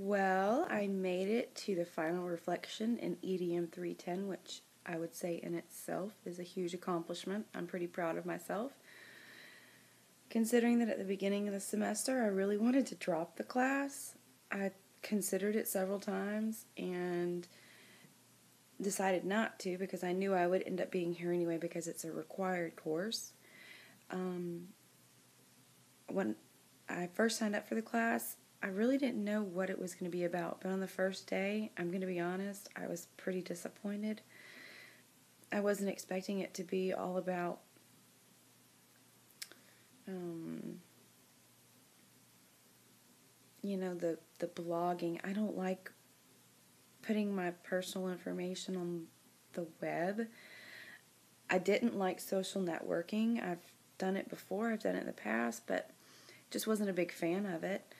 Well, I made it to the final reflection in EDM310, which I would say in itself is a huge accomplishment. I'm pretty proud of myself. Considering that at the beginning of the semester I really wanted to drop the class, I considered it several times and decided not to because I knew I would end up being here anyway because it's a required course. When I first signed up for the class, I really didn't know what it was going to be about, but on the first day, I'm going to be honest, I was pretty disappointed. I wasn't expecting it to be all about the blogging. I don't like putting my personal information on the web. I didn't like social networking. I've done it before, I've done it in the past, but just wasn't a big fan of it.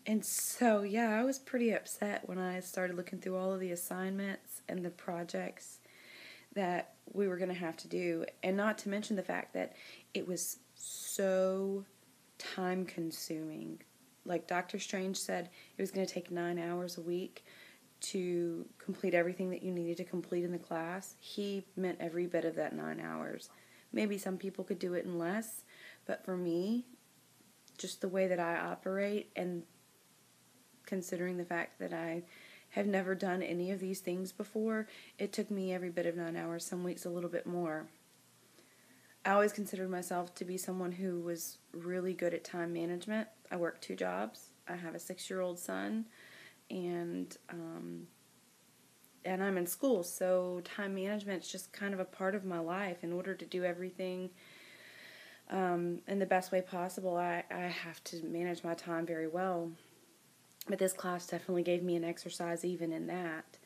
And so, yeah, I was pretty upset when I started looking through all of the assignments and the projects that we were going to have to do, and not to mention the fact that it was so time-consuming. Like Dr. Strange said, it was going to take 9 hours a week to complete everything that you needed to complete in the class. He meant every bit of that 9 hours. Maybe some people could do it in less, but for me, just the way that I operate, and considering the fact that I have never done any of these things before, it took me every bit of 9 hours, some weeks a little bit more. I always considered myself to be someone who was really good at time management. I work 2 jobs. I have a 6-year-old son, and I'm in school, so time management is just kind of a part of my life. In order to do everything in the best way possible, I have to manage my time very well. But this class definitely gave me an exercise even in that.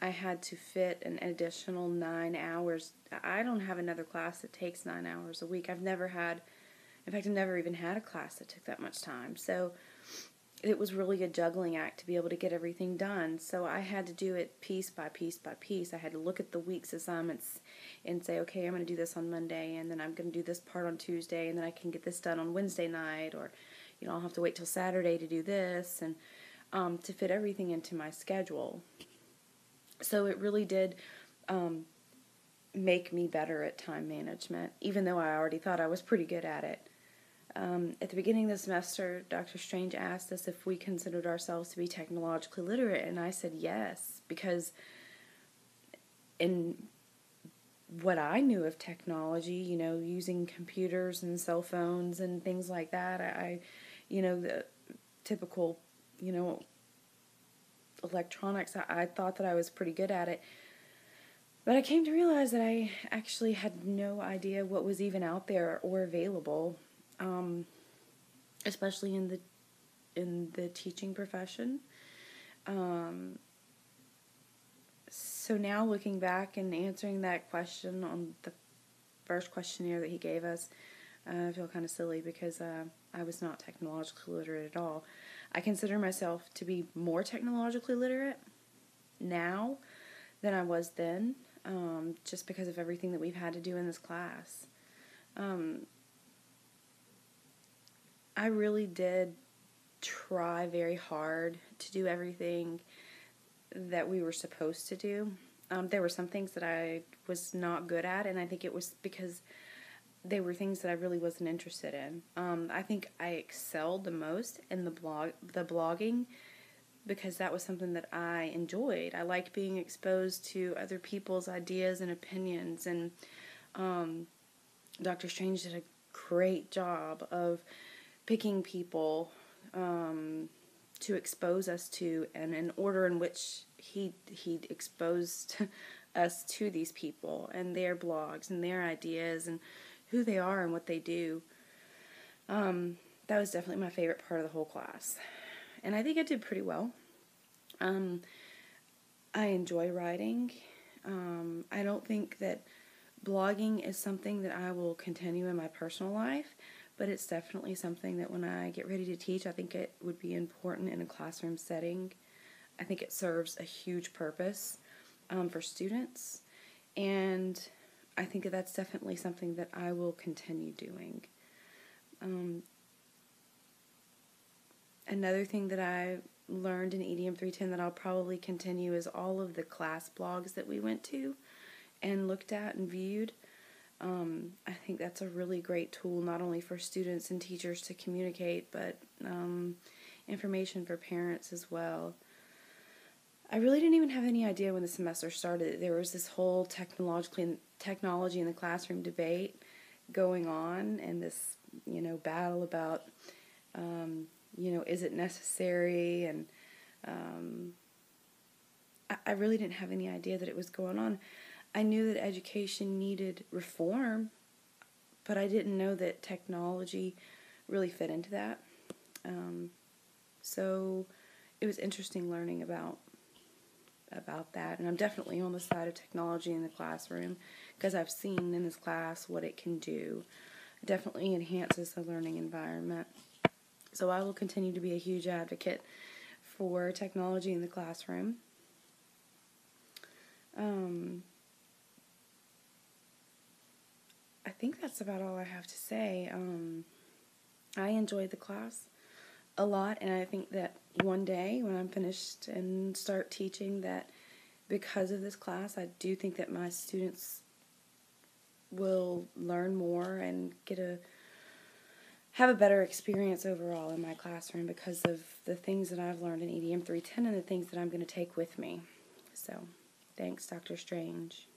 I had to fit an additional 9 hours. I don't have another class that takes 9 hours a week. I've never even had a class that took that much time. So it was really a juggling act to be able to get everything done. So I had to do it piece by piece by piece. I had to look at the week's assignments and say, okay, I'm going to do this on Monday, and then I'm going to do this part on Tuesday, and then I can get this done on Wednesday night, or I'll have to wait till Saturday to do this, and to fit everything into my schedule. So it really did make me better at time management, even though I already thought I was pretty good at it. At the beginning of the semester, Dr. Strange asked us if we considered ourselves to be technologically literate, and I said yes, because in what I knew of technology, using computers and cell phones and things like that, the typical, electronics, I thought that I was pretty good at it. But I came to realize that I actually had no idea what was even out there or available, especially in the teaching profession. So now looking back and answering that question on the first questionnaire that he gave us, I feel kind of silly because I was not technologically literate at all. I consider myself to be more technologically literate now than I was then, just because of everything that we've had to do in this class. I really did try very hard to do everything that we were supposed to do. There were some things that I was not good at, and I think it was because they were things that I really wasn't interested in. I think I excelled the most in the blogging, because that was something that I enjoyed. I liked being exposed to other people's ideas and opinions, and Dr. Strange did a great job of picking people to expose us to, and in order in which he exposed us to these people and their blogs and their ideas and who they are and what they do. That was definitely my favorite part of the whole class, and I think I did pretty well. I enjoy writing. I don't think that blogging is something that I will continue in my personal life, but it's definitely something that when I get ready to teach, I think it would be important in a classroom setting. I think it serves a huge purpose for students, and I think that's definitely something that I will continue doing. Another thing that I learned in EDM310 that I'll probably continue is all of the class blogs that we went to and looked at and viewed. I think that's a really great tool, not only for students and teachers to communicate, but information for parents as well. I really didn't even have any idea when the semester started that there was this whole technology in the classroom debate going on, and this, battle about, is it necessary? And I really didn't have any idea that it was going on. I knew that education needed reform, but I didn't know that technology really fit into that. So it was interesting learning about that, and I'm definitely on the side of technology in the classroom because I've seen in this class what it can do. It definitely enhances the learning environment. So I will continue to be a huge advocate for technology in the classroom. I think that's about all I have to say. I enjoyed the class a lot, and I think that one day when I'm finished and start teaching, that because of this class, I do think that my students will learn more and have a better experience overall in my classroom because of the things that I've learned in EDM310 and the things that I'm going to take with me. So, thanks, Dr. Strange.